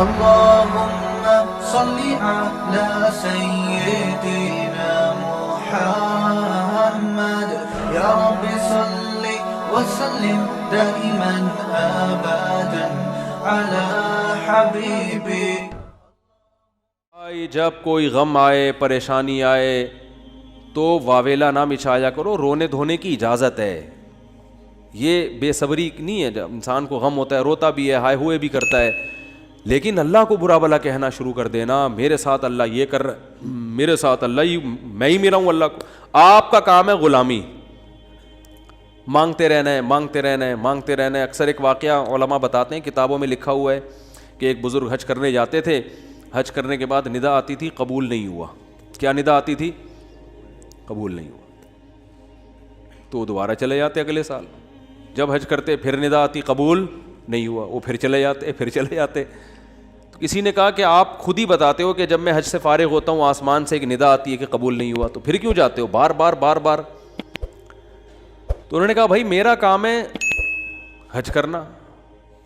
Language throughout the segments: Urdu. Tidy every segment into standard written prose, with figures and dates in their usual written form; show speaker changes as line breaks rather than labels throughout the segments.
اللهم صل على سيدنا محمد يا رب صل وسلم دائما ابدا على حبيبي.
جب کوئی غم آئے پریشانی آئے تو واویلا نہ مچایا کرو, رونے دھونے کی اجازت ہے. یہ بے صبری نہیں ہے, جب انسان کو غم ہوتا ہے روتا بھی ہے, ہائے ہوئے بھی کرتا ہے, لیکن اللہ کو برا بلا کہنا شروع کر دینا, میرے ساتھ اللہ یہ کر رہا, میرے ساتھ اللہ میں ہی ملا ہوں اللہ کو. آپ کا کام ہے غلامی, مانگتے رہنا ہے مانگتے رہنا ہے مانگتے رہنا ہے. اکثر ایک واقعہ علماء بتاتے ہیں, کتابوں میں لکھا ہوا ہے کہ ایک بزرگ حج کرنے جاتے تھے, حج کرنے کے بعد ندا آتی تھی قبول نہیں ہوا. کیا ندا آتی تھی؟ قبول نہیں ہوا. تو وہ دوبارہ چلے جاتے اگلے سال, جب حج کرتے پھر ندا آتی قبول نہیں ہوا, وہ پھر چلے جاتے پھر چلے جاتے. تو کسی نے کہا کہ آپ خود ہی بتاتے ہو کہ جب میں حج سے فارغ ہوتا ہوں آسمان سے ایک ندا آتی ہے کہ قبول نہیں ہوا, تو پھر کیوں جاتے ہو بار بار بار بار؟ تو انہوں نے کہا بھائی میرا کام ہے حج کرنا,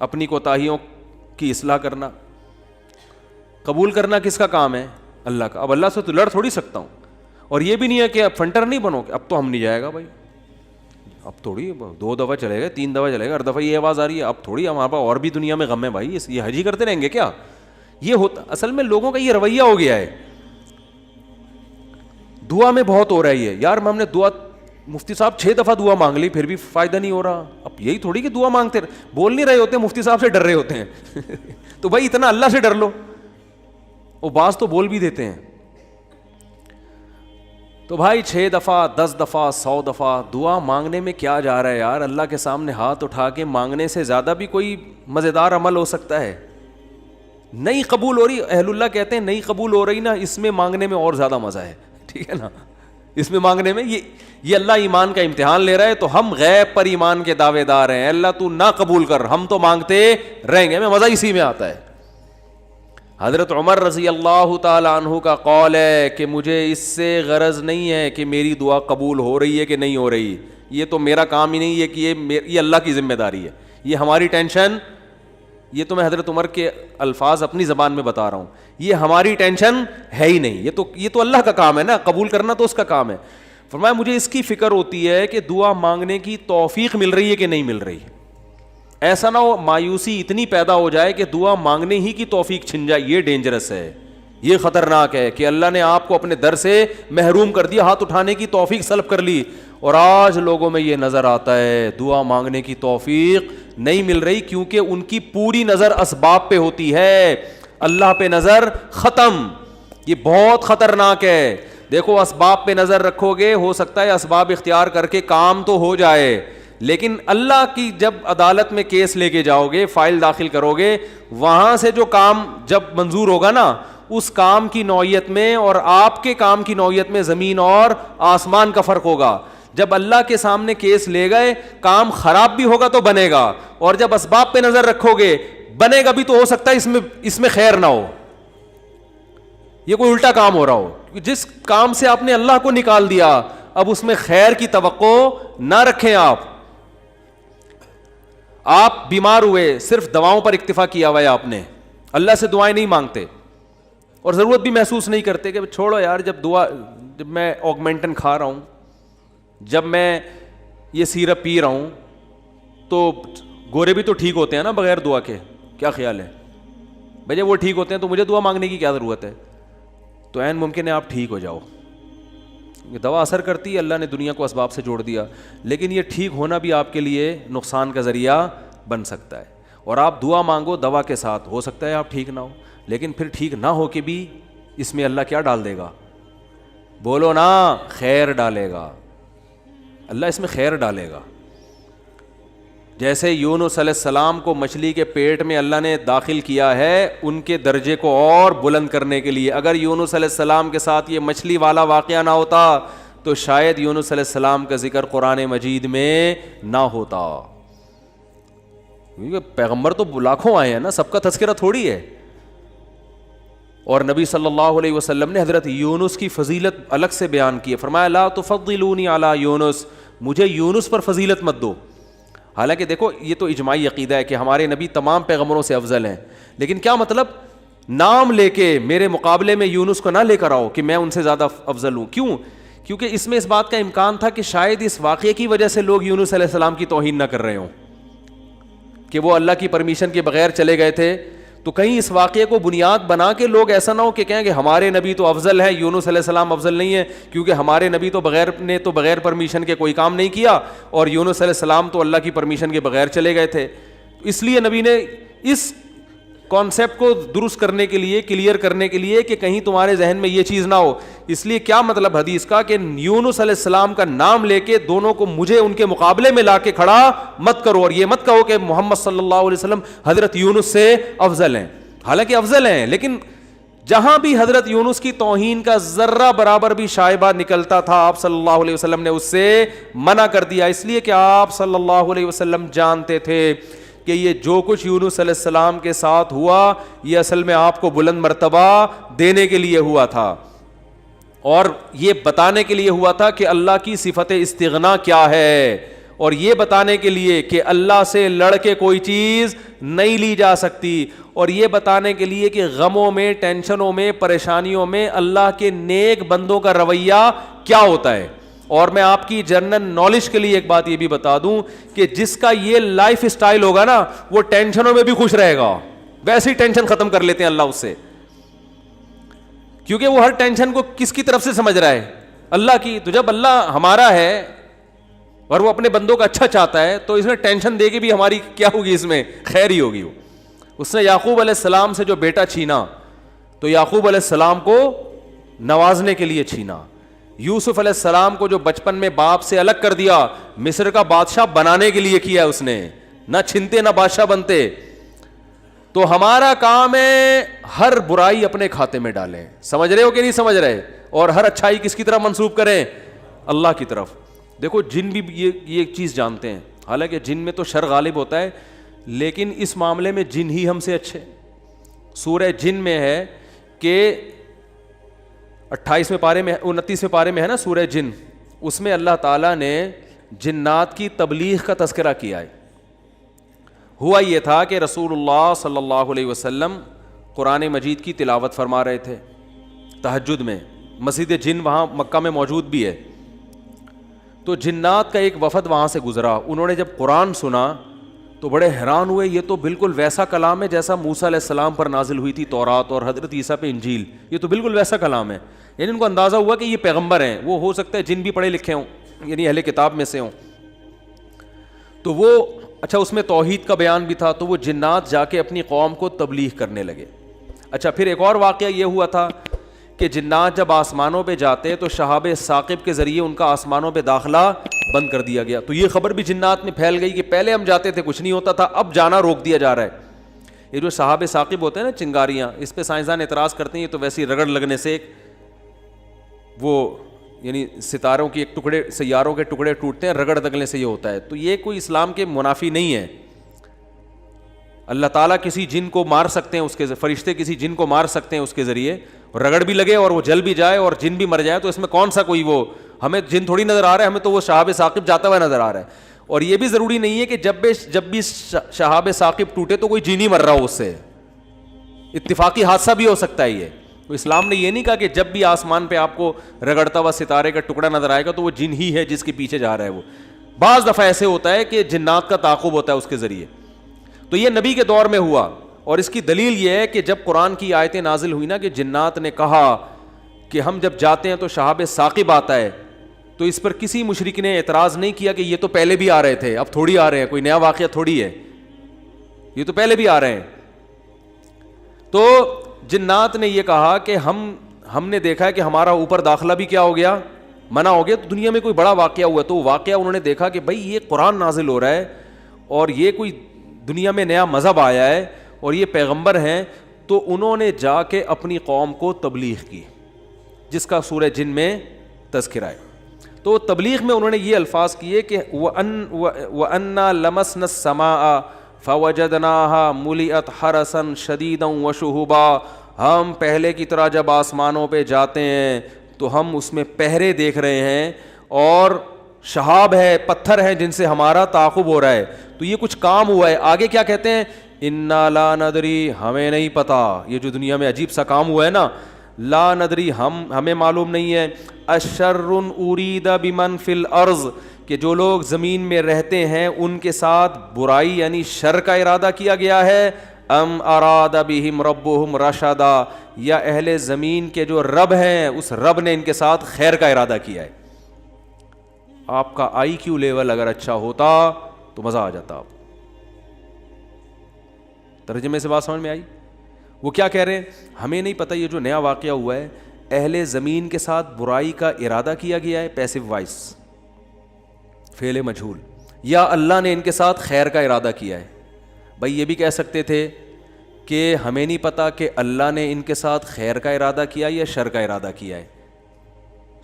اپنی کوتاہیوں کی اصلاح کرنا, قبول کرنا کس کا کام ہے؟ اللہ کا. اب اللہ سے تو لڑ تھوڑی سکتا ہوں, اور یہ بھی نہیں ہے کہ اب فنٹر نہیں بنو کہ اب تو ہم نہیں جائے گا بھائی, اب تھوڑی 2 دفعہ چلے گا 3 دفعہ چلے گا, ہر دفعہ یہ آواز آ رہی ہے اب تھوڑی ہمارے پاس اور بھی دنیا میں غم ہے بھائی, یہ حج ہی کرتے رہیں گے کیا؟ یہ ہوتا اصل میں لوگوں کا یہ رویہ ہو گیا ہے. دعا میں بہت ہو رہی ہے یار, ہم نے دعا مفتی صاحب 6 دفعہ دعا مانگ لی پھر بھی فائدہ نہیں ہو رہا. اب یہی تھوڑی کہ دعا مانگتے بول نہیں رہے ہوتے, مفتی صاحب سے ڈر رہے ہوتے ہیں تو بھائی اتنا اللہ سے ڈر لو, وہ بعض تو بول بھی دیتے ہیں. تو بھائی 6 دفعہ 10 دفعہ 100 دفعہ دعا مانگنے میں کیا جا رہا ہے یار؟ اللہ کے سامنے ہاتھ اٹھا کے مانگنے سے زیادہ بھی کوئی مزیدار عمل ہو سکتا ہے؟ نہیں قبول ہو رہی, اہل اللہ کہتے ہیں نہیں قبول ہو رہی نا, اس میں مانگنے میں اور زیادہ مزہ ہے, ٹھیک ہے نا, اس میں مانگنے میں یہ اللہ ایمان کا امتحان لے رہا ہے. تو ہم غیب پر ایمان کے دعوے دار ہیں, اللہ تو نہ قبول کر, ہم تو مانگتے رہیں گے, ہمیں مزہ اسی میں آتا ہے. حضرت عمر رضی اللہ تعالی عنہ کا قول ہے کہ مجھے اس سے غرض نہیں ہے کہ میری دعا قبول ہو رہی ہے کہ نہیں ہو رہی, یہ تو میرا کام ہی نہیں ہے کہ یہ اللہ کی ذمہ داری ہے, یہ ہماری ٹینشن, یہ تو میں حضرت عمر کے الفاظ اپنی زبان میں بتا رہا ہوں, یہ ہماری ٹینشن ہے ہی نہیں, یہ تو اللہ کا کام ہے نا, قبول کرنا تو اس کا کام ہے. فرمایا مجھے اس کی فکر ہوتی ہے کہ دعا مانگنے کی توفیق مل رہی ہے کہ نہیں مل رہی. ایسا نہ ہو مایوسی اتنی پیدا ہو جائے کہ دعا مانگنے ہی کی توفیق چھن جائے, یہ ڈینجرس ہے, یہ خطرناک ہے کہ اللہ نے آپ کو اپنے در سے محروم کر دیا, ہاتھ اٹھانے کی توفیق سلب کر لی. اور آج لوگوں میں یہ نظر آتا ہے دعا مانگنے کی توفیق نہیں مل رہی کیونکہ ان کی پوری نظر اسباب پہ ہوتی ہے, اللہ پہ نظر ختم. یہ بہت خطرناک ہے. دیکھو اسباب پہ نظر رکھو گے, ہو سکتا ہے اسباب اختیار کر کے کام تو ہو جائے, لیکن اللہ کی جب عدالت میں کیس لے کے جاؤ گے, فائل داخل کرو گے, وہاں سے جو کام جب منظور ہوگا نا, اس کام کی نوعیت میں اور آپ کے کام کی نوعیت میں زمین اور آسمان کا فرق ہوگا. جب اللہ کے سامنے کیس لے گئے, کام خراب بھی ہوگا تو بنے گا, اور جب اسباب پہ نظر رکھو گے بنے گا بھی تو ہو سکتا ہے اس میں خیر نہ ہو, یہ کوئی الٹا کام ہو رہا ہو. جس کام سے آپ نے اللہ کو نکال دیا اب اس میں خیر کی توقع نہ رکھیں. آپ بیمار ہوئے, صرف دواؤں پر اکتفا کیا ہوا ہے آپ نے, اللہ سے دعائیں نہیں مانگتے اور ضرورت بھی محسوس نہیں کرتے کہ چھوڑو یار, جب میں آگمنٹن کھا رہا ہوں, جب میں یہ سیرپ پی رہا ہوں, تو گورے بھی تو ٹھیک ہوتے ہیں نا بغیر دعا کے, کیا خیال ہے بھائی؟ جب وہ ٹھیک ہوتے ہیں تو مجھے دعا مانگنے کی کیا ضرورت ہے؟ تو عین ممکن ہے آپ ٹھیک ہو جاؤ, دوا اثر کرتی ہے, اللہ نے دنیا کو اسباب سے جوڑ دیا, لیکن یہ ٹھیک ہونا بھی آپ کے لیے نقصان کا ذریعہ بن سکتا ہے. اور آپ دعا مانگو دوا کے ساتھ, ہو سکتا ہے آپ ٹھیک نہ ہو, لیکن پھر ٹھیک نہ ہو کے بھی اس میں اللہ کیا ڈال دے گا؟ بولو نا, خیر ڈالے گا. اللہ اس میں خیر ڈالے گا. جیسے یونس علیہ السلام کو مچھلی کے پیٹ میں اللہ نے داخل کیا ہے ان کے درجے کو اور بلند کرنے کے لیے. اگر یونس علیہ السلام کے ساتھ یہ مچھلی والا واقعہ نہ ہوتا تو شاید یونس علیہ السلام کا ذکر قرآن مجید میں نہ ہوتا. پیغمبر تو لاکھوں آئے ہیں نا, سب کا تذکرہ تھوڑی ہے. اور نبی صلی اللہ علیہ وسلم نے حضرت یونس کی فضیلت الگ سے بیان کی ہے. فرمایا لا تفضلونی علی یونس, مجھے یونس پر فضیلت مت دو. حالانکہ دیکھو یہ تو اجماعی عقیدہ ہے کہ ہمارے نبی تمام پیغمبروں سے افضل ہیں، لیکن کیا مطلب نام لے کے میرے مقابلے میں یونس کو نہ لے کر آؤ کہ میں ان سے زیادہ افضل ہوں. کیوں؟ کیونکہ اس میں اس بات کا امکان تھا کہ شاید اس واقعے کی وجہ سے لوگ یونس علیہ السلام کی توہین نہ کر رہے ہوں کہ وہ اللہ کی پرمیشن کے بغیر چلے گئے تھے. تو کہیں اس واقعے کو بنیاد بنا کے لوگ ایسا نہ ہو کہ کہیں کہ ہمارے نبی تو افضل ہے، یونس علیہ السلام افضل نہیں ہے، کیونکہ ہمارے نبی تو بغیر پرمیشن کے کوئی کام نہیں کیا اور یونس علیہ السلام تو اللہ کی پرمیشن کے بغیر چلے گئے تھے. اس لیے نبی نے اس کانسیپٹ کو درست کرنے کے لیے، کلیئر کرنے کے لیے کہ کہیں تمہارے ذہن میں یہ چیز نہ ہو، اس لیے کیا مطلب حدیث کا کہ یونس علیہ السلام کا نام لے کے دونوں کو مجھے ان کے مقابلے میں لا کے کھڑا مت کرو، اور یہ مت کہو کہ محمد صلی اللہ علیہ وسلم حضرت یونس سے افضل ہیں. حالانکہ افضل ہیں، لیکن جہاں بھی حضرت یونس کی توہین کا ذرہ برابر بھی شائبہ نکلتا تھا آپ صلی اللہ علیہ وسلم نے اس سے منع کر دیا، اس لیے کہ آپ صلی اللہ علیہ وسلم جانتے تھے کہ یہ جو کچھ یونس علیہ السلام کے ساتھ ہوا یہ اصل میں آپ کو بلند مرتبہ دینے کے لیے ہوا تھا، اور یہ بتانے کے لیے ہوا تھا کہ اللہ کی صفت استغنا کیا ہے، اور یہ بتانے کے لیے کہ اللہ سے لڑ کے کوئی چیز نہیں لی جا سکتی، اور یہ بتانے کے لیے کہ غموں میں، ٹینشنوں میں، پریشانیوں میں اللہ کے نیک بندوں کا رویہ کیا ہوتا ہے. اور میں آپ کی جنرل نالج کے لیے ایک بات یہ بھی بتا دوں کہ جس کا یہ لائف اسٹائل ہوگا نا وہ ٹینشنوں میں بھی خوش رہے گا، ویسے ہی ٹینشن ختم کر لیتے ہیں اللہ اس سے، کیونکہ وہ ہر ٹینشن کو کس کی طرف سے سمجھ رہا ہے؟ اللہ کی. تو جب اللہ ہمارا ہے اور وہ اپنے بندوں کا اچھا چاہتا ہے تو اس میں ٹینشن دے کے بھی ہماری کیا ہوگی؟ اس میں خیر ہی ہوگی. اس نے یعقوب علیہ السلام سے جو بیٹا چھینا تو یعقوب علیہ السلام کو نوازنے کے لیے چھینا. یوسف علیہ السلام کو جو بچپن میں باپ سے الگ کر دیا مصر کا بادشاہ بنانے کے لیے کیا اس نے، نہ چھنتے نہ بادشاہ بنتے. تو ہمارا کام ہے ہر برائی اپنے کھاتے میں ڈالیں، سمجھ رہے ہو کہ نہیں سمجھ رہے، اور ہر اچھائی کس کی طرف منسوب کریں؟ اللہ کی طرف. دیکھو جن بھی یہ چیز جانتے ہیں، حالانکہ جن میں تو شر غالب ہوتا ہے، لیکن اس معاملے میں جن ہی ہم سے اچھے. سورہ جن میں ہے کہ 28ویں پارے میں 29ویں پارے میں ہے نا سورہ جن، اس میں اللہ تعالیٰ نے جنات کی تبلیغ کا تذکرہ کیا ہے. ہوا یہ تھا کہ رسول اللہ صلی اللہ علیہ وسلم قرآن مجید کی تلاوت فرما رہے تھے تہجد میں، مسجد جن وہاں مکہ میں موجود بھی ہے. تو جنات کا ایک وفد وہاں سے گزرا، انہوں نے جب قرآن سنا تو بڑے حیران ہوئے، یہ تو بالکل ویسا کلام ہے جیسا موسیٰ علیہ السلام پر نازل ہوئی تھی تورات اور حضرت عیسیٰ پہ انجیل، یہ تو بالکل ویسا کلام ہے. یعنی ان کو اندازہ ہوا کہ یہ پیغمبر ہیں، وہ ہو سکتا ہے جن بھی پڑھے لکھے ہوں، یعنی اہل کتاب میں سے ہوں. تو وہ اچھا اس میں توحید کا بیان بھی تھا، تو وہ جنات جا کے اپنی قوم کو تبلیغ کرنے لگے. اچھا پھر ایک اور واقعہ یہ ہوا تھا کہ جنات جب آسمانوں پہ جاتے تو شہاب ثاقب کے ذریعے ان کا آسمانوں پہ داخلہ بند کر دیا گیا. تو یہ خبر بھی جنات میں پھیل گئی کہ پہلے ہم جاتے تھے کچھ نہیں ہوتا تھا، اب جانا روک دیا جا رہا ہے. یہ جو شہاب ثاقب ہوتے ہیں نا چنگاریاں، اس پہ سائنسدان اعتراض کرتے ہیں یہ تو ویسی رگڑ لگنے سے وہ یعنی ستاروں کی ایک ٹکڑے، سیاروں کے ٹکڑے ٹوٹتے ہیں، رگڑ لگنے سے یہ ہوتا ہے. تو یہ کوئی اسلام کے منافی نہیں ہے. اللہ تعالیٰ کسی جن کو مار سکتے ہیں، اس کے فرشتے کسی جن کو مار سکتے ہیں اس کے ذریعے، رگڑ بھی لگے اور وہ جل بھی جائے اور جن بھی مر جائے، تو اس میں کون سا کوئی وہ ہمیں جن تھوڑی نظر آ رہا ہے، ہمیں تو وہ شہاب ثاقب جاتا ہوا نظر آ رہا ہے. اور یہ بھی ضروری نہیں ہے کہ جب بھی شہاب ثاقب ٹوٹے تو کوئی جن ہی مر رہا ہو، اس سے اتفاقی حادثہ بھی ہو سکتا ہے. یہ تو اسلام نے یہ نہیں کہا کہ جب بھی آسمان پہ آپ کو رگڑتا ہوا ستارے کا ٹکڑا نظر آئے گا تو وہ جن ہی ہے جس کے پیچھے جا رہا ہے. وہ بعض دفعہ ایسے ہوتا ہے کہ جنات کا تعاقب ہوتا ہے اس کے ذریعے. تو یہ نبی کے دور میں ہوا، اور اس کی دلیل یہ ہے کہ جب قرآن کی آیتیں نازل ہوئی نا کہ جنات نے کہا کہ ہم جب جاتے ہیں تو شہاب ثاقب آتا ہے، تو اس پر کسی مشرک نے اعتراض نہیں کیا کہ یہ تو پہلے بھی آ رہے تھے، اب تھوڑی آ رہے ہیں، کوئی نیا واقعہ تھوڑی ہے، یہ تو پہلے بھی آ رہے ہیں. تو جنات نے یہ کہا کہ ہم نے دیکھا ہے کہ ہمارا اوپر داخلہ بھی کیا ہو گیا، منع ہو گیا. تو دنیا میں کوئی بڑا واقعہ ہوا، تو واقعہ انہوں نے دیکھا کہ بھائی یہ قرآن نازل ہو رہا ہے اور یہ کوئی دنیا میں نیا مذہب آیا ہے اور یہ پیغمبر ہیں. تو انہوں نے جا کے اپنی قوم کو تبلیغ کی، جس کا سورہ جن میں تذکرہ ہے. تو تبلیغ میں انہوں نے یہ الفاظ کیے کہ وَأَنَّا لَمَسْنَا السَّمَاءَ فَوَجَدْنَاهَا مُلِئَتْ حَرَسًا شَدِيدًا وَشُهُبًا. ہم پہلے کی طرح جب آسمانوں پہ جاتے ہیں تو ہم اس میں پہرے دیکھ رہے ہیں اور شہاب ہے, پتھر ہیں جن سے ہمارا تعاقب ہو رہا ہے, تو یہ کچھ کام ہوا ہے. آگے کیا کہتے ہیں, انا لا ندری, ہمیں نہیں پتا. یہ جو دنیا میں عجیب سا کام ہوا ہے نا, لا ندری, ہمیں معلوم نہیں ہے. اشر ارید بمن فی الارض, کہ جو لوگ زمین میں رہتے ہیں ان کے ساتھ برائی یعنی شر کا ارادہ کیا گیا ہے, ام اراد بہم ربہم رشدا, یا اہل زمین کے جو رب ہیں اس رب نے ان کے ساتھ خیر کا ارادہ کیا ہے. آپ کا آئی کیو لیول اگر اچھا ہوتا تو مزہ آ جاتا. آپ ترجمے سے بات سمجھ میں آئی؟ وہ کیا کہہ رہے ہیں, ہمیں نہیں پتہ یہ جو نیا واقعہ ہوا ہے, اہل زمین کے ساتھ برائی کا ارادہ کیا گیا ہے, پیسو وائس, فعل مجہول, یا اللہ نے ان کے ساتھ خیر کا ارادہ کیا ہے. بھائی یہ بھی کہہ سکتے تھے کہ ہمیں نہیں پتا کہ اللہ نے ان کے ساتھ خیر کا ارادہ کیا یا شر کا ارادہ کیا ہے.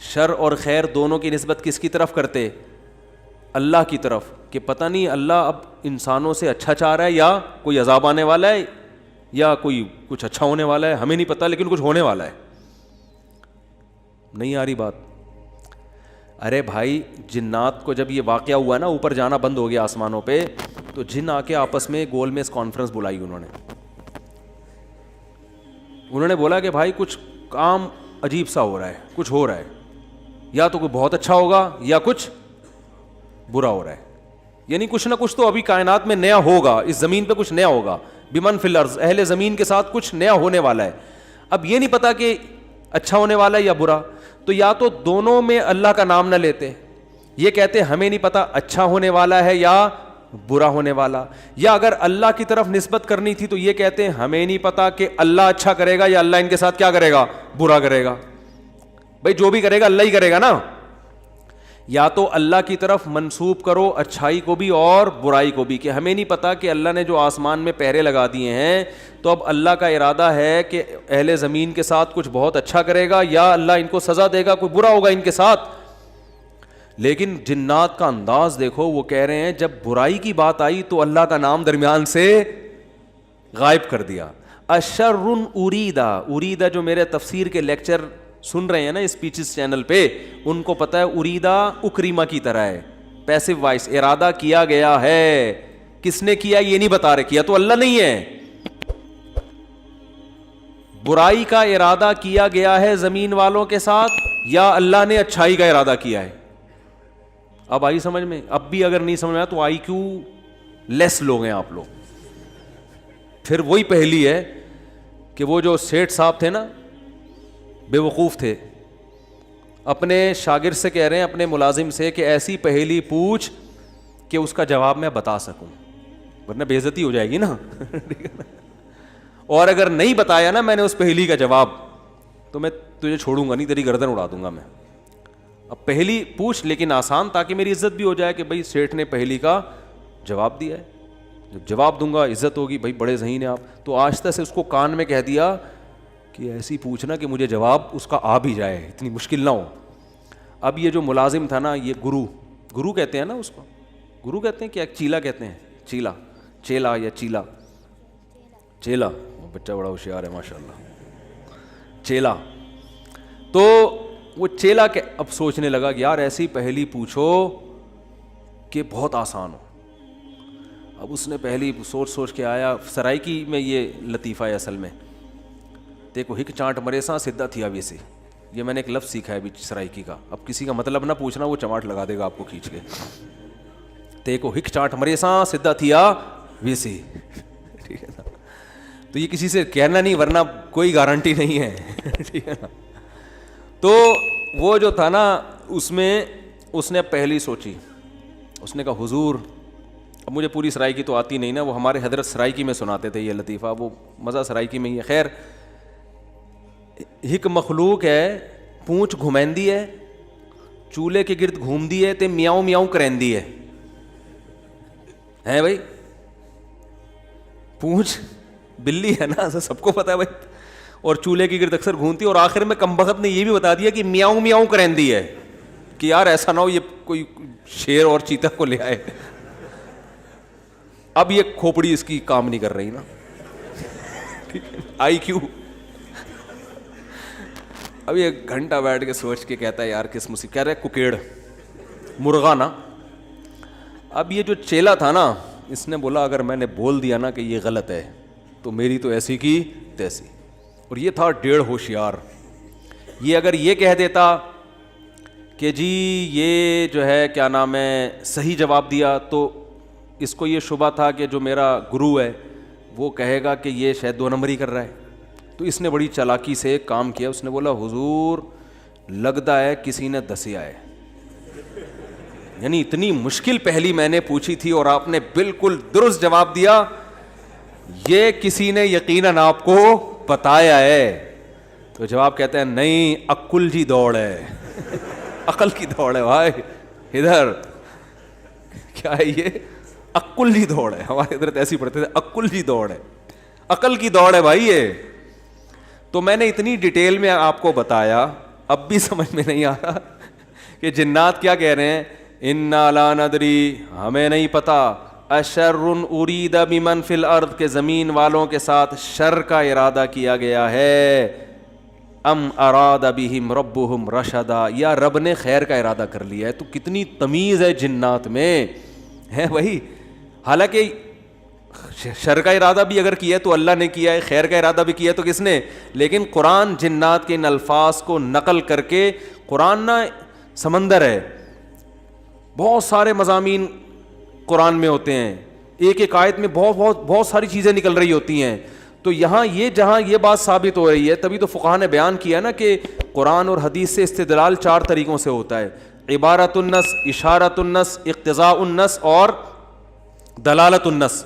شر اور خیر دونوں کی نسبت کس کی طرف کرتے؟ اللہ کی طرف, کہ پتہ نہیں اللہ اب انسانوں سے اچھا چاہ رہا ہے یا کوئی عذاب آنے والا ہے یا کوئی کچھ اچھا ہونے والا ہے, ہمیں نہیں پتا لیکن کچھ ہونے والا ہے. نہیں آ رہی بات؟ ارے بھائی جنات کو جب یہ واقعہ ہوا نا, اوپر جانا بند ہو گیا آسمانوں پہ, تو جن آ کے آپس میں گول میز کانفرنس بلائی. انہوں نے بولا کہ بھائی کچھ کام عجیب سا ہو رہا ہے, کچھ ہو رہا ہے, یا تو کوئی بہت اچھا ہوگا یا کچھ برا ہو رہا ہے. یعنی کچھ نہ کچھ تو ابھی کائنات میں نیا ہوگا, اس زمین پہ کچھ نیا ہوگا. بمن فی الارض, اہل زمین کے ساتھ کچھ نیا ہونے والا ہے. اب یہ نہیں پتا کہ اچھا ہونے والا ہے یا برا, تو یا تو دونوں میں اللہ کا نام نہ لیتے, یہ کہتے ہمیں نہیں پتا اچھا ہونے والا ہے یا برا ہونے والا, یا اگر اللہ کی طرف نسبت کرنی تھی تو یہ کہتے ہیں ہمیں نہیں پتا کہ اللہ اچھا کرے گا یا اللہ ان کے ساتھ کیا کرے گا, برا کرے گا. بھائی جو بھی کرے گا اللہ ہی کرے گا نا. یا تو اللہ کی طرف منسوب کرو اچھائی کو بھی اور برائی کو بھی, کہ ہمیں نہیں پتا کہ اللہ نے جو آسمان میں پہرے لگا دیے ہیں تو اب اللہ کا ارادہ ہے کہ اہل زمین کے ساتھ کچھ بہت اچھا کرے گا یا اللہ ان کو سزا دے گا, کوئی برا ہوگا ان کے ساتھ. لیکن جنات کا انداز دیکھو, وہ کہہ رہے ہیں جب برائی کی بات آئی تو اللہ کا نام درمیان سے غائب کر دیا. اشر اریدا, اریدا جو میرے تفسیر کے لیکچر سن رہے ہیں نا اسپیچز چینل پہ, ان کو پتہ ہے اریدا اکریما کی طرح ہے, پیسو وائس, ارادہ کیا گیا ہے. کس نے کیا یہ نہیں بتا رہے, کیا تو اللہ نہیں ہے. برائی کا ارادہ کیا گیا ہے زمین والوں کے ساتھ یا اللہ نے اچھائی کا ارادہ کیا ہے. اب آئی سمجھ میں؟ اب بھی اگر نہیں سمجھ میں آیا تو آئی کیو لیس لوگ ہیں آپ لوگ. پھر وہی پہلی ہے کہ وہ جو سیٹھ صاحب تھے نا, بے وقوف تھے, اپنے شاگرد سے کہہ رہے ہیں, اپنے ملازم سے, کہ ایسی پہیلی پوچھ کہ اس کا جواب میں بتا سکوں, ورنہ بے عزتی ہو جائے گی نا. اور اگر نہیں بتایا نا میں نے اس پہیلی کا جواب تو میں تجھے چھوڑوں گا نہیں, تیری گردن اڑا دوں گا میں. اب پہلی پوچھ لیکن آسان, تاکہ میری عزت بھی ہو جائے کہ بھائی سیٹھ نے پہلی کا جواب دیا ہے, جب جواب دوں گا عزت ہوگی, بھائی بڑے ذہین ہیں آپ. تو آہستہ سے اس کو کان میں کہہ دیا کہ ایسی پوچھنا کہ مجھے جواب اس کا آ بھی جائے, اتنی مشکل نہ ہو. اب یہ جو ملازم تھا نا, یہ گرو کہتے ہیں نا اس کو, گرو کہتے ہیں کیا چیلا کہتے ہیں, چیلا یا چیلا, بچہ بڑا ہوشیار ہے ماشاء اللہ, چیلا. تو وہ چیلا کے اب سوچنے لگا کہ یار ایسی پہلی پوچھو کہ بہت آسان ہو. اب اس نے پہلی سوچ کے آیا, سرائکی میں یہ لطیفہ ہے اصل میں, دیکھو ہک چانٹ مرے سا سدھا تھیا ویسے, یہ میں نے ایک لفظ سیکھا ہے ابھی سرائکی کا. اب کسی کا مطلب نہ پوچھنا, وہ چماٹ لگا دے گا آپ کو کھینچ کے. دیکھو ہک چانٹ مرے سا سدھا تھیا ویسے, ٹھیک ہے نا. تو یہ کسی سے کہنا نہیں, ورنہ کوئی گارنٹی نہیں ہے, ٹھیک ہے نا. تو وہ جو تھا نا, اس میں اس نے پہلی سوچی, اس نے کہا حضور, اب مجھے پوری سرائکی تو آتی نہیں نا, وہ ہمارے حضرت سرائکی میں سناتے تھے یہ لطیفہ, وہ مزہ سرائکی میں ہی ہے. خیر, ہک مخلوق ہے, پونچھ گھمیندی ہے, چولہے کے گرد گھومدی ہے تے میاؤں میاؤں کریندی ہے بھائی. پونچھ بلی ہے نا, سب کو پتا ہے بھائی, اور چولہے کے گرد اکثر گھومتی ہے, اور آخر میں کمبخت نے یہ بھی بتا دیا کہ میاؤں میاؤں کریندی ہے, کہ یار ایسا نہ ہو یہ کوئی شیر اور چیتا کو لے آئے. اب یہ کھوپڑی اس کی کام نہیں کر رہی نا, آئی کیو. اب یہ گھنٹہ بیٹھ کے سوچ کے کہتا ہے یار کس مصیبت, کہہ رہے ککیڑ, مرغا نا. اب یہ جو چیلا تھا نا, اس نے بولا اگر میں نے بول دیا نا کہ یہ غلط ہے تو میری تو ایسی کی تیسی. اور یہ تھا 1.5 ہوشیار. یہ اگر یہ کہہ دیتا کہ جی یہ جو ہے کیا نام ہے صحیح جواب دیا, تو اس کو یہ شبہ تھا کہ جو میرا گرو ہے وہ کہے گا کہ یہ شاید 2 نمبری کر رہا ہے. تو اس نے بڑی چالاکی سے ایک کام کیا. اس نے بولا حضور لگتا ہے کسی نے دسیا ہے. یعنی اتنی مشکل پہلی میں نے پوچھی تھی اور آپ نے بالکل درست جواب دیا, یہ کسی نے یقیناً آپ کو بتایا ہے. تو جواب کہتے ہیں نہیں, عقل جی دوڑ ہے. عقل کی دوڑ ہے بھائی. ادھر کیا ہے یہ عقل جی دوڑ ہے. ہمارے ادھر ایسی پڑھتے تھے عقل جی دوڑ ہے. عقل کی دوڑ ہے بھائی یہ. تو میں نے اتنی ڈیٹیل میں آپ کو بتایا, اب بھی سمجھ میں نہیں آ رہا کہ جنات کیا کہہ رہے ہیں. انا لا ندری, ہمیں نہیں پتا. اشر ارید بمن فی الارض, کے زمین والوں کے ساتھ شر کا ارادہ کیا گیا ہے. ام اراد بہم ربہم رشدا, یا رب نے خیر کا ارادہ کر لیا ہے. تو کتنی تمیز ہے جنات میں ہے بھائی. حالانکہ شر کا ارادہ بھی اگر کیا ہے تو اللہ نے کیا ہے, خیر کا ارادہ بھی کیا ہے تو کس نے. لیکن قرآن جنات کے ان الفاظ کو نقل کر کے, قرآن نا سمندر ہے, بہت سارے مضامین قرآن میں ہوتے ہیں, ایک ایک آیت میں بہت ساری چیزیں نکل رہی ہوتی ہیں. تو یہاں یہ جہاں یہ بات ثابت ہو رہی ہے, تبھی تو فقہا نے بیان کیا نا کہ قرآن اور حدیث سے استدلال 4 طریقوں سے ہوتا ہے. عبارت النص, اشارت النص, اقتضاء النص اور دلالت النص.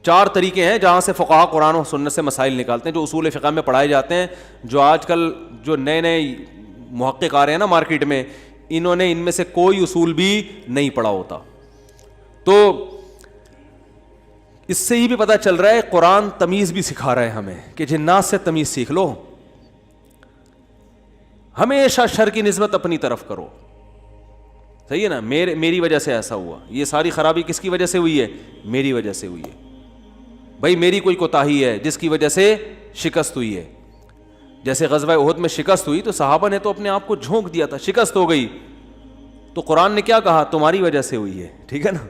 4 طریقے ہیں جہاں سے فقہا قرآن و سنت سے مسائل نکالتے ہیں, جو اصول فقہ میں پڑھائے جاتے ہیں. جو آج کل جو نئے محقق آ رہے ہیں نا مارکیٹ میں, انہوں نے ان میں سے کوئی اصول بھی نہیں پڑھا ہوتا. تو اس سے یہ بھی پتہ چل رہا ہے قرآن تمیز بھی سکھا رہا ہے ہمیں کہ جنات سے تمیز سیکھ لو. ہمیشہ شر کی نسبت اپنی طرف کرو. صحیح ہے نا. میری وجہ سے ایسا ہوا, یہ ساری خرابی کس کی وجہ سے ہوئی ہے, میری وجہ سے ہوئی ہے. بھائی میری کوئی کوتاہی ہے جس کی وجہ سے شکست ہوئی ہے. جیسے غزوہ احد میں شکست ہوئی تو صحابہ نے تو اپنے آپ کو جھونک دیا تھا, شکست ہو گئی تو قرآن نے کیا کہا, تمہاری وجہ سے ہوئی ہے. ٹھیک ہے نا,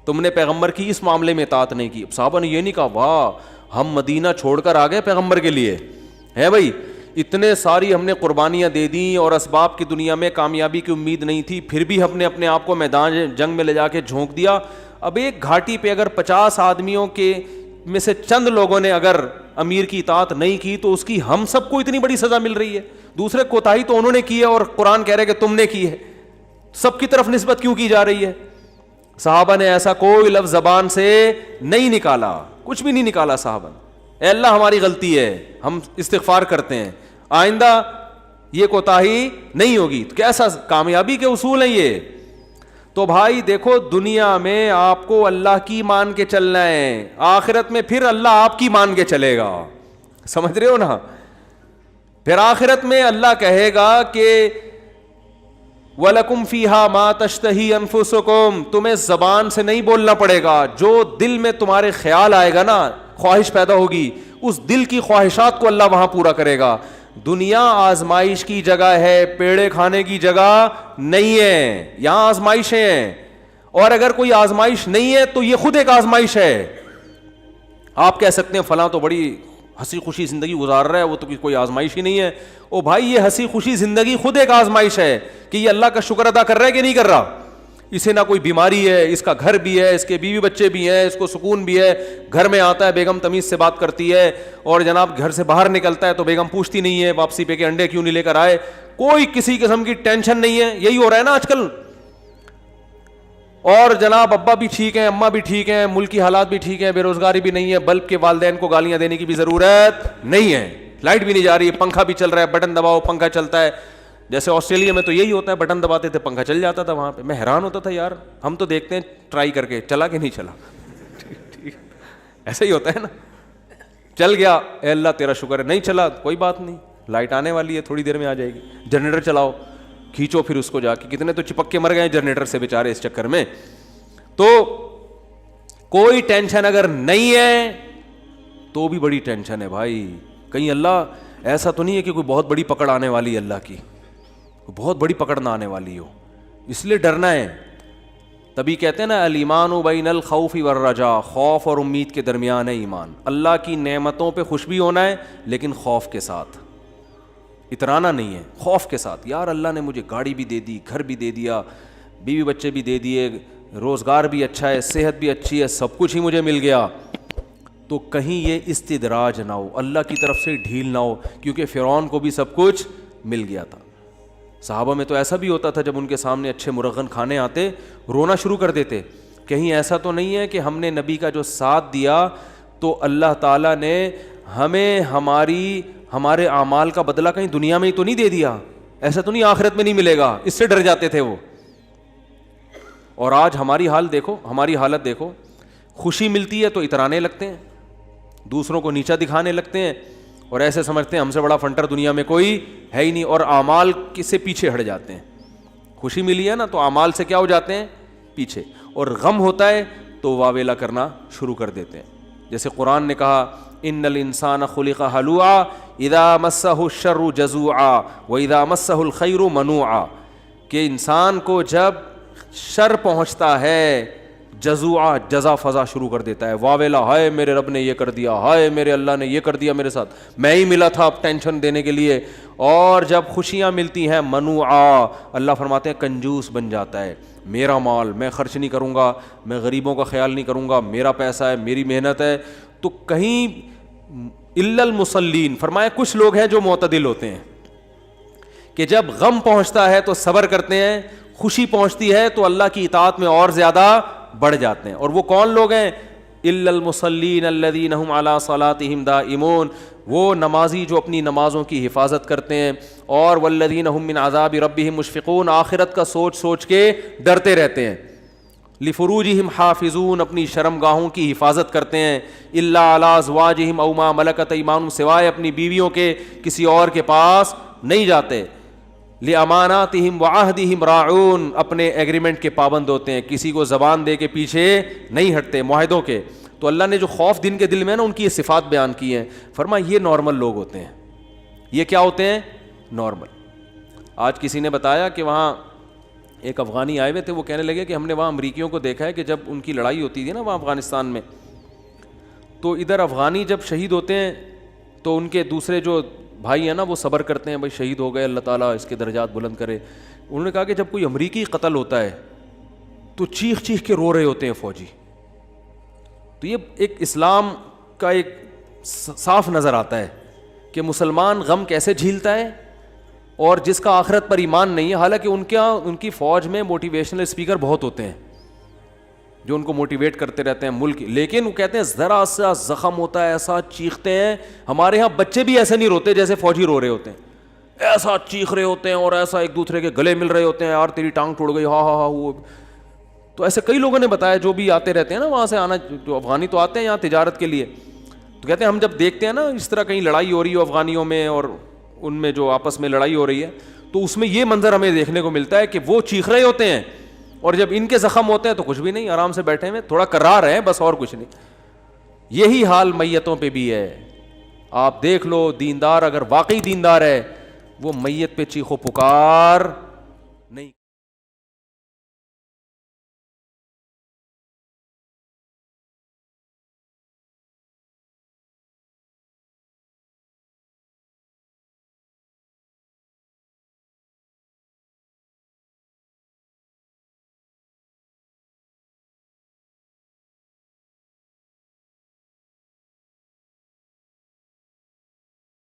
تم نے پیغمبر کی اس معاملے میں اطاعت نہیں کی. صحابہ نے یہ نہیں کہا واہ ہم مدینہ چھوڑ کر آ گئے پیغمبر کے لیے. ہے بھائی اتنے ساری ہم نے قربانیاں دے دیں اور اسباب کی دنیا میں کامیابی کی امید نہیں تھی, پھر بھی ہم نے اپنے آپ کو میدان جنگ میں لے جا کے جھونک دیا. اب ایک گھاٹی پہ اگر 50 آدمیوں کے میں سے چند لوگوں نے اگر امیر کی اطاعت نہیں کی تو اس کی ہم سب کو اتنی بڑی سزا مل رہی ہے. دوسرے کوتاہی تو انہوں نے کی ہے اور قرآن کہہ رہے کہ تم نے کی ہے. سب کی طرف نسبت کیوں کی جا رہی ہے؟ صحابہ نے ایسا کوئی لفظ زبان سے نہیں نکالا, کچھ بھی نہیں نکالا صحابہ نے. اے اللہ ہماری غلطی ہے, ہم استغفار کرتے ہیں, آئندہ یہ کوتاہی نہیں ہوگی. تو کیسا کامیابی کے اصول ہیں یہ. تو بھائی دیکھو دنیا میں آپ کو اللہ کی مان کے چلنا ہے, آخرت میں پھر اللہ آپ کی مان کے چلے گا. سمجھ رہے ہو نا. پھر آخرت میں اللہ کہے گا کہ وَلَكُمْ فِيهَا مَا تَشْتَهِي أَنفُسُكُمْ, تمہیں زبان سے نہیں بولنا پڑے گا, جو دل میں تمہارے خیال آئے گا نا, خواہش پیدا ہوگی, اس دل کی خواہشات کو اللہ وہاں پورا کرے گا. دنیا آزمائش کی جگہ ہے, پیڑے کھانے کی جگہ نہیں ہے. یہاں آزمائشیں ہیں, اور اگر کوئی آزمائش نہیں ہے تو یہ خود ایک آزمائش ہے. آپ کہہ سکتے ہیں فلاں تو بڑی ہنسی خوشی زندگی گزار رہا ہے, وہ تو کوئی آزمائش ہی نہیں ہے. او بھائی یہ ہنسی خوشی زندگی خود ایک آزمائش ہے کہ یہ اللہ کا شکر ادا کر رہا ہے کہ نہیں کر رہا. اسے نہ کوئی بیماری ہے, اس کا گھر بھی ہے, اس کے بیوی بچے بھی ہیں, اس کو سکون بھی ہے, گھر میں آتا ہے بیگم تمیز سے بات کرتی ہے, اور جناب گھر سے باہر نکلتا ہے تو بیگم پوچھتی نہیں ہے واپسی پہ کہ انڈے کیوں نہیں لے کر آئے. کوئی کسی قسم کی ٹینشن نہیں ہے. یہی ہو رہا ہے نا آج کل. اور جناب ابا بھی ٹھیک ہیں, اماں بھی ٹھیک ہیں, ملکی حالات بھی ٹھیک ہیں, بے روزگاری بھی نہیں ہے, بلب کے والدین کو گالیاں دینے کی بھی ضرورت نہیں ہے, لائٹ بھی نہیں جا رہی ہے, پنکھا بھی چل رہا ہے, بٹن دباؤ پنکھا چلتا ہے. جیسے آسٹریلیا میں تو یہی ہوتا ہے, بٹن دباتے تھے پنکھا چل جاتا تھا. وہاں پہ میں حیران ہوتا تھا یار, ہم تو دیکھتے ہیں ٹرائی کر کے چلا کہ نہیں چلا. ایسا ہی ہوتا ہے نا, چل گیا اے اللہ تیرا شکر ہے, نہیں چلا کوئی بات نہیں, لائٹ آنے والی ہے تھوڑی دیر میں آ جائے گی. جنریٹر چلاؤ, کھینچو پھر اس کو جا کے, کتنے تو چپک کے مر گئے جنریٹر سے بیچارے اس چکر میں. تو کوئی ٹینشن اگر نہیں ہے تو بھی بڑی ٹینشن ہے بھائی. کہیں اللہ ایسا تو نہیں ہے کہ کوئی بہت بڑی پکڑ آنے والی ہے, اللہ کی بہت بڑی پکڑ نہ آنے والی ہو. اس لیے ڈرنا ہے. تبھی کہتے ہیں نا الایمان بین الخوف والرجاء, خوف اور امید کے درمیان ہے ایمان. اللہ کی نعمتوں پہ خوش بھی ہونا ہے لیکن خوف کے ساتھ, اترانا نہیں ہے, خوف کے ساتھ. یار اللہ نے مجھے گاڑی بھی دے دی, گھر بھی دے دیا, بیوی بچے بھی دے دیے, روزگار بھی اچھا ہے, صحت بھی اچھی ہے, سب کچھ ہی مجھے مل گیا, تو کہیں یہ استدراج نہ ہو, اللہ کی طرف سے ڈھیل نہ ہو, کیونکہ فرعون کو بھی سب کچھ مل گیا تھا. صحابہ میں تو ایسا بھی ہوتا تھا جب ان کے سامنے اچھے مرغن کھانے آتے رونا شروع کر دیتے. کہیں ایسا تو نہیں ہے کہ ہم نے نبی کا جو ساتھ دیا تو اللہ تعالیٰ نے ہمیں ہمارے اعمال کا بدلہ کہیں دنیا میں ہی تو نہیں دے دیا, ایسا تو نہیں آخرت میں نہیں ملے گا, اس سے ڈر جاتے تھے وہ. اور آج ہماری حالت دیکھو, خوشی ملتی ہے تو اترانے لگتے ہیں, دوسروں کو نیچا دکھانے لگتے ہیں, اور ایسے سمجھتے ہیں ہم سے بڑا فنٹر دنیا میں کوئی ہے ہی نہیں, اور اعمال سے پیچھے ہٹ جاتے ہیں. خوشی ملی ہے نا تو اعمال سے کیا ہو جاتے ہیں, پیچھے, اور غم ہوتا ہے تو واویلا کرنا شروع کر دیتے ہیں. جیسے قرآن نے کہا ان الانسان خلق ہلوعا اذا مسہ الشر جزوعا واذا مسہ الخیر منوعا, کہ انسان کو جب شر پہنچتا ہے جزوعا, جزا فضا شروع کر دیتا ہے, واویلا, ہائے میرے رب نے یہ کر دیا, ہائے میرے اللہ نے یہ کر دیا میرے ساتھ, میں ہی ملا تھا اب ٹینشن دینے کے لیے. اور جب خوشیاں ملتی ہیں منوعا, اللہ فرماتے ہیں کنجوس بن جاتا ہے, میرا مال میں خرچ نہیں کروں گا, میں غریبوں کا خیال نہیں کروں گا, میرا پیسہ ہے, میری محنت ہے. تو کہیں الا المصلین, فرمایا کچھ لوگ ہیں جو معتدل ہوتے ہیں کہ جب غم پہنچتا ہے تو صبر کرتے ہیں, خوشی پہنچتی ہے تو اللہ کی اطاعت میں اور زیادہ بڑھ جاتے ہیں. اور وہ کون لوگ ہیں؟ الا المصلین الذین هم علی صلاتهم دائمون, وہ نمازی جو اپنی نمازوں کی حفاظت کرتے ہیں, اور والذین هم من عذاب ربهم مشفقون, آخرت کا سوچ کے ڈرتے رہتے ہیں. لفروجہم حافظون, اپنی شرمگاہوں کی حفاظت کرتے ہیں. الا علی ازواجہم او ما ملکت ایمانہم, سوائے اپنی بیویوں کے کسی اور کے پاس نہیں جاتے. لاماناتہم وعہدہم راعون, اپنے ایگریمنٹ کے پابند ہوتے ہیں, کسی کو زبان دے کے پیچھے نہیں ہٹتے معاہدوں کے. تو اللہ نے جو خوف دن کے دل میں نا ان کی یہ صفات بیان کی ہیں, فرمایا یہ نارمل لوگ ہوتے ہیں. یہ کیا ہوتے ہیں؟ نارمل. آج کسی نے بتایا کہ وہاں ایک افغانی آئے ہوئے تھے, وہ کہنے لگے کہ ہم نے وہاں امریکیوں کو دیکھا ہے کہ جب ان کی لڑائی ہوتی تھی نا وہاں افغانستان میں, تو ادھر افغانی جب شہید ہوتے ہیں تو ان کے دوسرے جو بھائی ہیں نا وہ صبر کرتے ہیں, بھائی شہید ہو گئے, اللہ تعالیٰ اس کے درجات بلند کرے. انہوں نے کہا کہ جب کوئی امریکی قتل ہوتا ہے تو چیخ چیخ کے رو رہے ہوتے ہیں فوجی. تو یہ ایک اسلام کا ایک صاف نظر آتا ہے کہ مسلمان غم کیسے جھیلتا ہے, اور جس کا آخرت پر ایمان نہیں ہے. حالانکہ ان کی فوج میں موٹیویشنل اسپیکر بہت ہوتے ہیں جو ان کو موٹیویٹ کرتے رہتے ہیں ملک, لیکن وہ کہتے ہیں ذرا سا زخم ہوتا ہے ایسا چیختے ہیں. ہمارے ہاں بچے بھی ایسے نہیں روتے جیسے فوجی رو رہے ہوتے ہیں, ایسا چیخ رہے ہوتے ہیں اور ایسا ایک دوسرے کے گلے مل رہے ہوتے ہیں, یار تیری ٹانگ ٹوٹ گئی, ہاں ہاں ہاں. وہ تو ایسے کئی لوگوں نے بتایا جو بھی آتے رہتے ہیں نا وہاں سے آنا, جو افغانی تو آتے ہیں یہاں تجارت کے لیے, تو کہتے ہیں ہم جب دیکھتے ہیں نا اس طرح کہیں لڑائی ہو رہی ہو افغانیوں میں اور ان میں جو آپس میں لڑائی ہو رہی ہے, تو اس میں یہ منظر ہمیں دیکھنے کو ملتا ہے کہ وہ چیخ رہے ہوتے ہیں, اور جب ان کے زخم ہوتے ہیں تو کچھ بھی نہیں, آرام سے بیٹھے ہوئے تھوڑا کرار ہے بس, اور کچھ نہیں. یہی حال میتوں پہ بھی ہے. آپ دیکھ لو, دیندار اگر واقعی دیندار ہے وہ میت پہ چیخو پکار نہیں.